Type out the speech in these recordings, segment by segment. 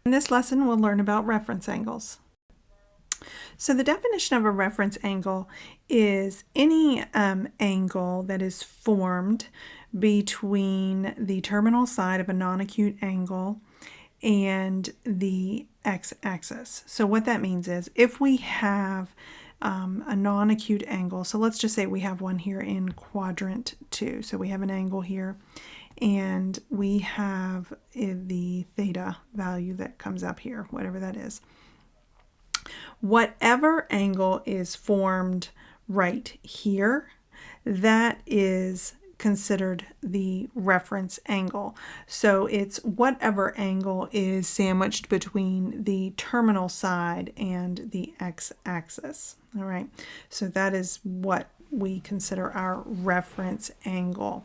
In this lesson, we'll learn about reference angles. So the definition of a reference angle is any angle that is formed between the terminal side of a non-acute angle and the x-axis. So what that means is if we have a non-acute angle, so let's just say we have one here in quadrant 2. So we have an angle here, and we have the theta value that comes up here, whatever that is. Whatever angle is formed right here, that is considered the reference angle. So it's whatever angle is sandwiched between the terminal side and the x-axis. All right, so that is what we consider our reference angle.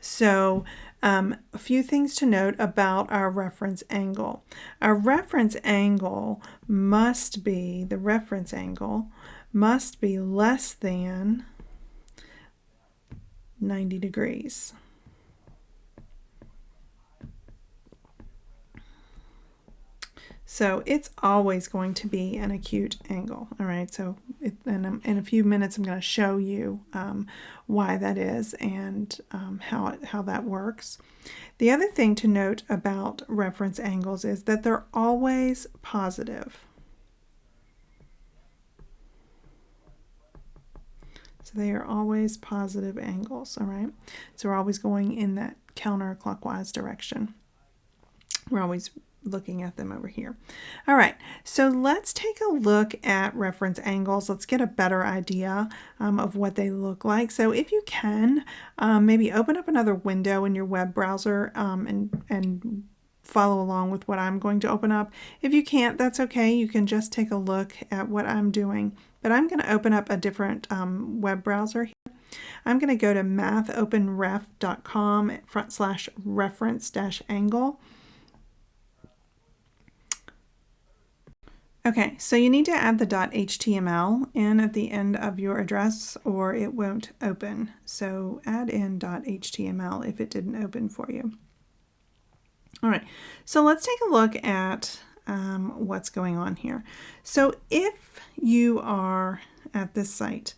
So a few things to note about our reference angle. Our reference angle must be, the reference angle must be less than 90 degrees. So it's always going to be an acute angle. All right, so in a few minutes I'm going to show you why that is and how that works. The other thing to note about reference angles is that they're always positive. So they are always positive angles, all right? So we're always going in that counterclockwise direction. We're always looking at them over here. All right, so let's take a look at reference angles. Let's get a better idea of what they look like. So if you can, maybe open up another window in your web browser and follow along with what I'm going to open up. If you can't, that's okay. You can just take a look at what I'm doing. But I'm going to open up a different web browser here. I'm going to go to mathopenref.com/reference-angle. Okay, so you need to add the .html in at the end of your address or it won't open. So add in .html if it didn't open for you. All right, so let's take a look at what's going on here. So if you are at this site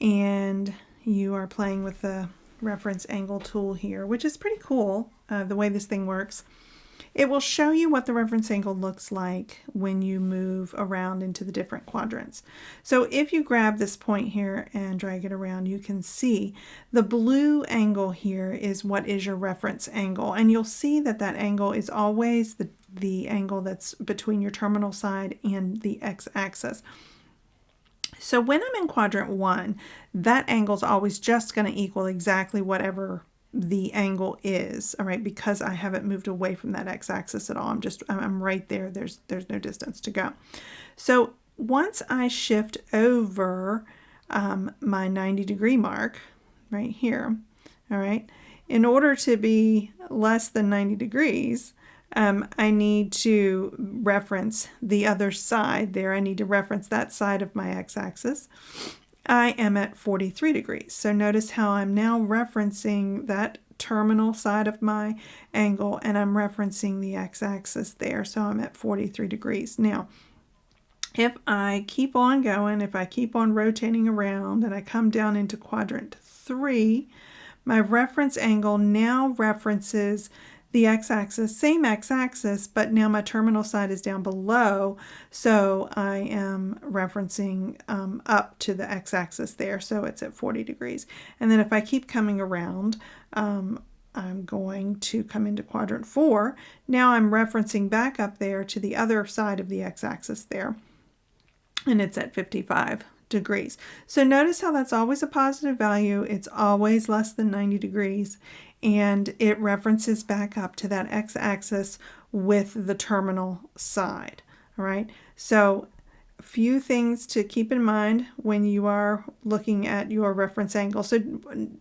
and you are playing with the reference angle tool here, which is pretty cool, the way this thing works, it will show you what the reference angle looks like when you move around into the different quadrants. So if you grab this point here and drag it around, you can see the blue angle here is what is your reference angle. And you'll see that that angle is always the angle that's between your terminal side and the x-axis. So when I'm in quadrant 1, that angle is always just going to equal exactly whatever the angle is, all right, because I haven't moved away from that x-axis at all. I'm right there. There's no distance to go. So once I shift over my 90-degree mark right here, all right, in order to be less than 90 degrees, I need to reference the other side there. I need to reference that side of my x-axis. I am at 43 degrees. So notice how I'm now referencing that terminal side of my angle and I'm referencing the x-axis there. So I'm at 43 degrees. Now, if I keep on going, if I keep on rotating around and I come down into quadrant 3, my reference angle now references the x-axis, same x-axis, but now my terminal side is down below, so I am referencing up to the x-axis there, so it's at 40 degrees. And then if I keep coming around, I'm going to come into quadrant 4. Now I'm referencing back up there to the other side of the x-axis there, and it's at 55 degrees. So notice how that's always a positive value. It's always less than 90 degrees. And it references back up to that x-axis with the terminal side. All right, so a few things to keep in mind when you are looking at your reference angle. So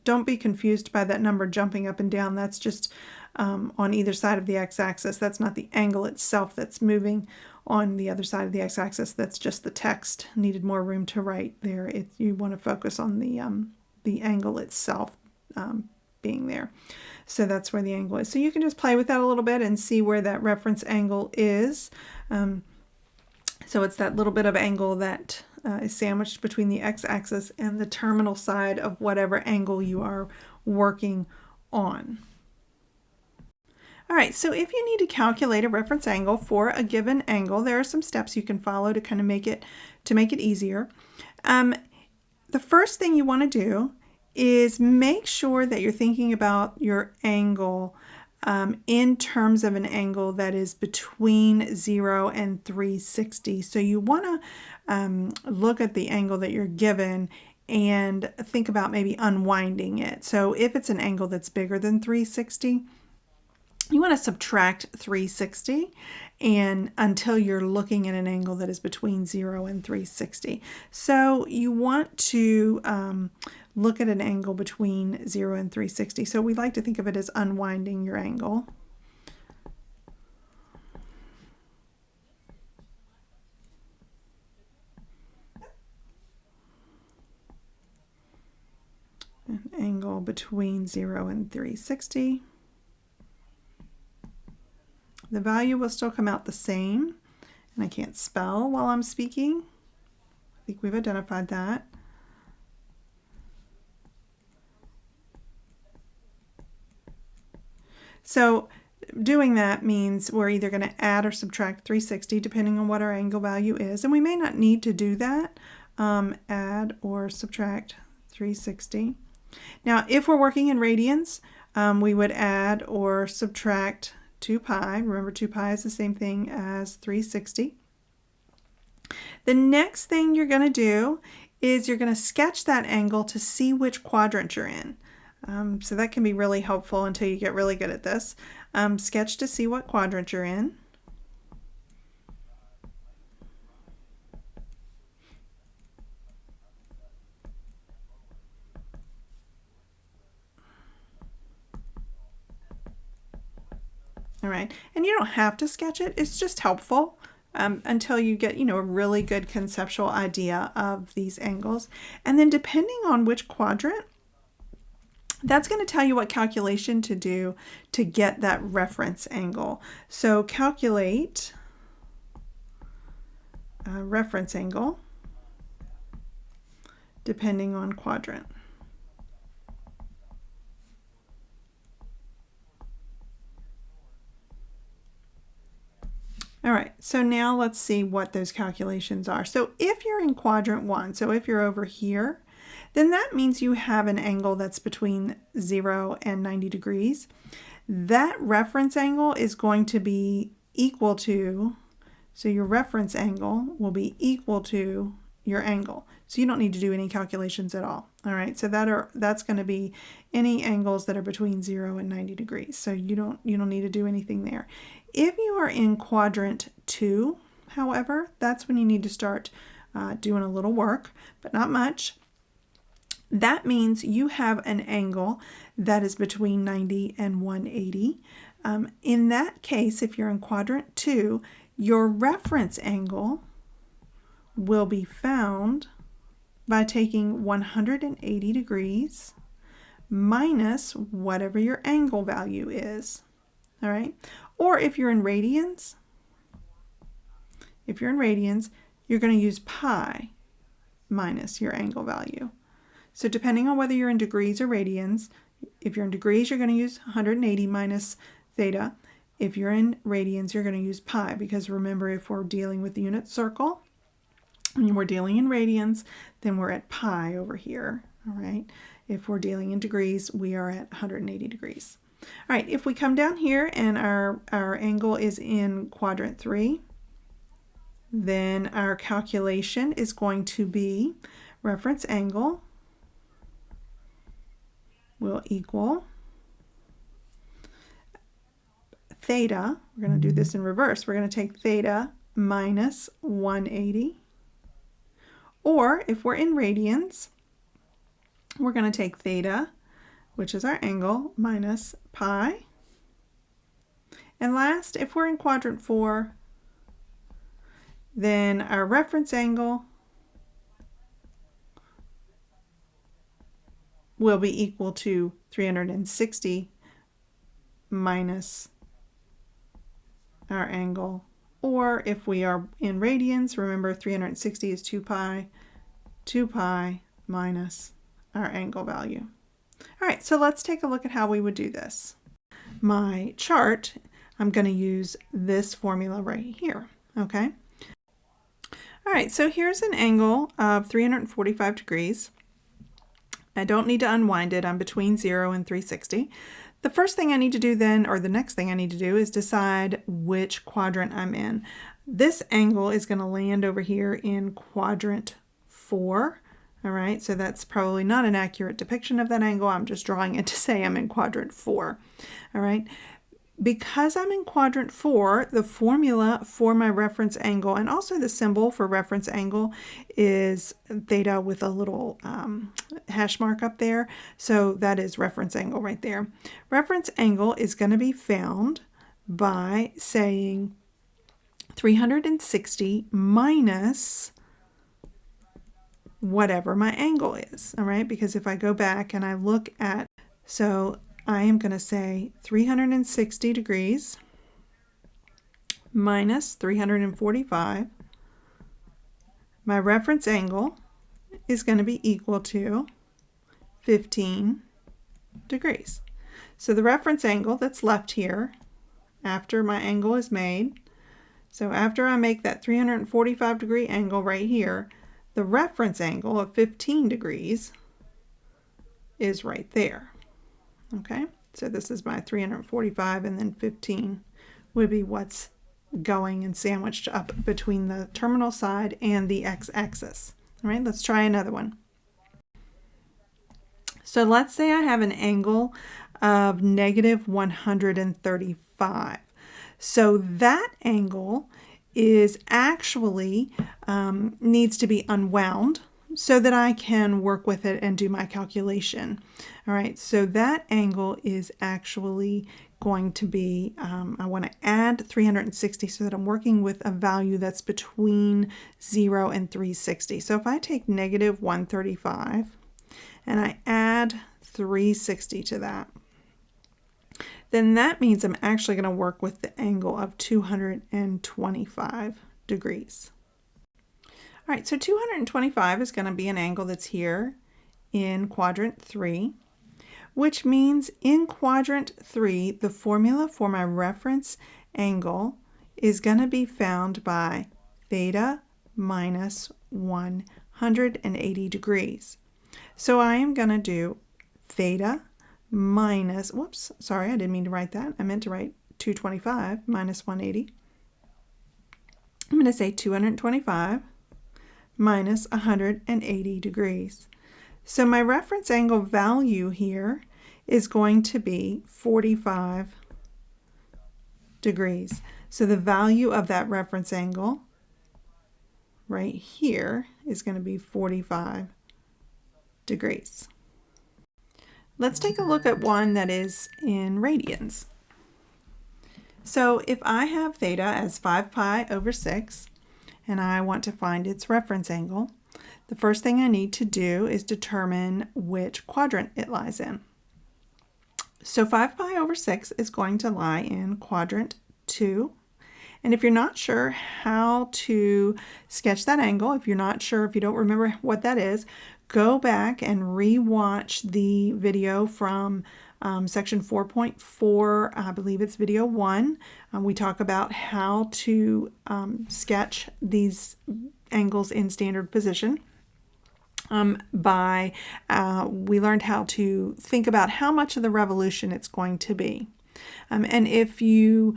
don't be confused by that number jumping up and down. That's just on either side of the x-axis. That's not the angle itself that's moving on the other side of the x-axis. That's just the text. Needed more room to write there. You want to focus on the angle itself. being there. So that's where the angle is. So you can just play with that a little bit and see where that reference angle is. So it's that little bit of angle that is sandwiched between the x-axis and the terminal side of whatever angle you are working on. All right, so if you need to calculate a reference angle for a given angle, there are some steps you can follow to kind of make it easier. The first thing you want to do is make sure that you're thinking about your angle in terms of an angle that is between 0 and 360. So you want to look at the angle that you're given and think about maybe unwinding it. So if it's an angle that's bigger than 360, you want to subtract 360 and until you're looking at an angle that is between 0 and 360. So you want to look at an angle between 0 and 360. So we like to think of it as unwinding your angle. An angle between 0 and 360. The value will still come out the same, and I can't spell while I'm speaking. I think we've identified that. So doing that means we're either going to add or subtract 360 depending on what our angle value is, and we may not need to do that, add or subtract 360. Now if we're working in radians, we would add or subtract 2 pi. Remember, 2 pi is the same thing as 360. The next thing you're going to do is you're going to sketch that angle to see which quadrant you're in. So that can be really helpful until you get really good at this. Sketch to see what quadrant you're in. All right, and you don't have to sketch it, it's just helpful until you get, a really good conceptual idea of these angles. And then depending on which quadrant, that's going to tell you what calculation to do to get that reference angle. So calculate a reference angle depending on quadrant. All right, so now let's see what those calculations are. So if you're in quadrant 1, so if you're over here, then that means you have an angle that's between 0 and 90 degrees. That reference angle is going to be equal to, so your reference angle will be equal to your angle. So you don't need to do any calculations at all. All right, so that's going to be any angles that are between 0 and 90 degrees. So you don't need to do anything there. If you are in quadrant 2, however, that's when you need to start doing a little work, but not much. That means you have an angle that is between 90 and 180. In that case, if you're in quadrant 2, your reference angle will be found by taking 180 degrees minus whatever your angle value is. All right? Or if you're in radians, you're going to use pi minus your angle value. So depending on whether you're in degrees or radians, if you're in degrees, you're going to use 180 minus theta. If you're in radians, you're going to use pi, because remember, if we're dealing with the unit circle and we're dealing in radians, then we're at pi over here. All right. If we're dealing in degrees, we are at 180 degrees. All right, if we come down here and our angle is in quadrant 3, then our calculation is going to be reference angle will equal theta. We're going to do this in reverse. We're going to take theta minus 180. Or if we're in radians, we're going to take theta, which is our angle, minus pi. And last, if we're in quadrant 4, then our reference angle will be equal to 360 minus our angle. Or if we are in radians, remember 360 is 2 pi minus our angle value. All right, so let's take a look at how we would do this. My chart, I'm going to use this formula right here, okay? All right, so here's an angle of 345 degrees. I don't need to unwind it. I'm between 0 and 360. The first thing I need to do then, or the next thing I need to do, is decide which quadrant I'm in. This angle is going to land over here in quadrant 4. All right, so that's probably not an accurate depiction of that angle. I'm just drawing it to say I'm in quadrant 4. All right, because I'm in quadrant 4, the formula for my reference angle and also the symbol for reference angle is theta with a little hash mark up there. So that is reference angle right there. Reference angle is going to be found by saying 360 minus whatever my angle is, all right? Because if I go back and I look at, so I am going to say 360 degrees minus 345. My reference angle is going to be equal to 15 degrees. So the reference angle that's left here after my angle is made, so after I make that 345 degree angle right here, the reference angle of 15 degrees is right there. Okay, so this is my 345, and then 15 would be what's going and sandwiched up between the terminal side and the x-axis. All right, let's try another one. So let's say I have an angle of negative 135. So that angle is actually needs to be unwound so that I can work with it and do my calculation. All right, so that angle is actually going to be, I want to add 360 so that I'm working with a value that's between 0 and 360. So if I take negative 135 and I add 360 to that, then that means I'm actually going to work with the angle of 225 degrees. All right, so 225 is going to be an angle that's here in quadrant 3, which means in quadrant 3, the formula for my reference angle is going to be found by theta minus 180 degrees. So I am going to do theta minus, whoops, sorry, I didn't mean to write that. I meant to write 225 minus 180. I'm going to say 225 minus 180 degrees. So my reference angle value here is going to be 45 degrees. So the value of that reference angle right here is going to be 45 degrees. Let's take a look at one that is in radians. So if I have theta as 5 pi over 6 and I want to find its reference angle, the first thing I need to do is determine which quadrant it lies in. So 5 pi over 6 is going to lie in quadrant 2. And if you're not sure how to sketch that angle, if you don't remember what that is, go back and re-watch the video from section 4.4, I believe it's video 1. We talk about how to sketch these angles in standard position. We learned how to think about how much of the revolution it's going to be. And if you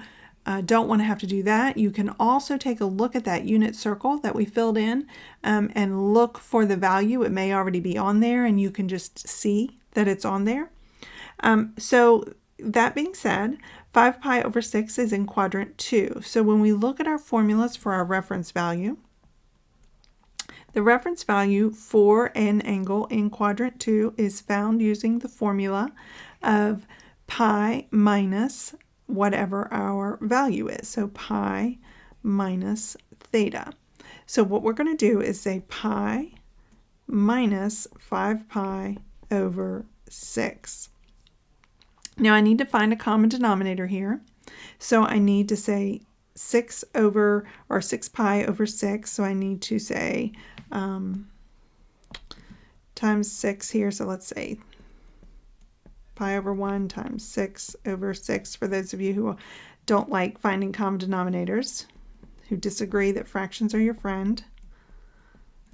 don't want to have to do that, you can also take a look at that unit circle that we filled in and look for the value. It may already be on there and you can just see that it's on there. So that being said, 5 pi over 6 is in quadrant 2. So when we look at our formulas for our reference value, the reference value for an angle in quadrant 2 is found using the formula of pi minus whatever our value is. So pi minus theta. So what we're going to do is say pi minus 5 pi over 6. Now I need to find a common denominator here. So I need to say 6 over, or 6 pi over 6. So I need to say times 6 here. So let's say pi over 1 times 6 over 6 for those of you who don't like finding common denominators, who disagree that fractions are your friend.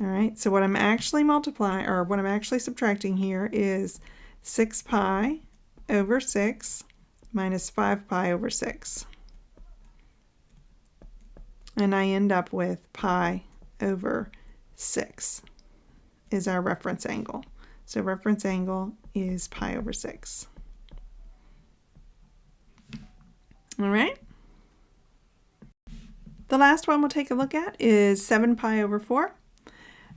All right, so what I'm actually multiplying, or what I'm actually subtracting here is 6 pi over 6 minus 5 pi over 6. And I end up with pi over 6 is our reference angle. So reference angle is pi over 6. All right. The last one we'll take a look at is 7 pi over 4.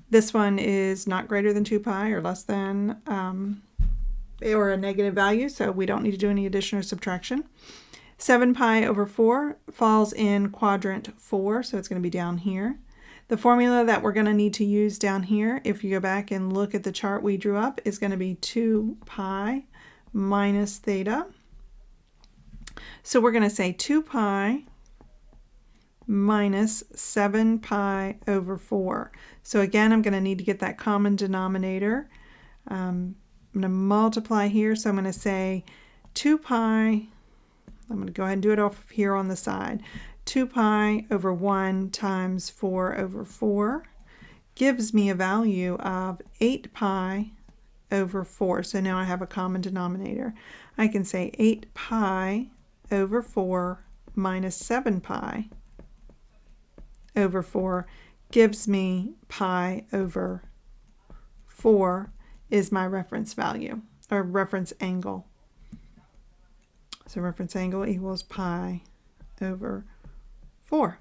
This one is not greater than 2 pi or less than, or a negative value, so we don't need to do any addition or subtraction. 7 pi over 4 falls in quadrant 4, so it's going to be down here. The formula that we're going to need to use down here, if you go back and look at the chart we drew up, is going to be 2 pi minus theta. So we're going to say 2 pi minus 7 pi over 4. So again, I'm going to need to get that common denominator. I'm going to multiply here, so I'm going to say 2 pi, I'm going to go ahead and do it off here on the side. 2 pi over 1 times 4 over 4 gives me a value of 8 pi over 4. So now I have a common denominator. I can say 8 pi over 4 minus 7 pi over 4 gives me pi over 4 is my reference value, or reference angle. So reference angle equals pi over 4.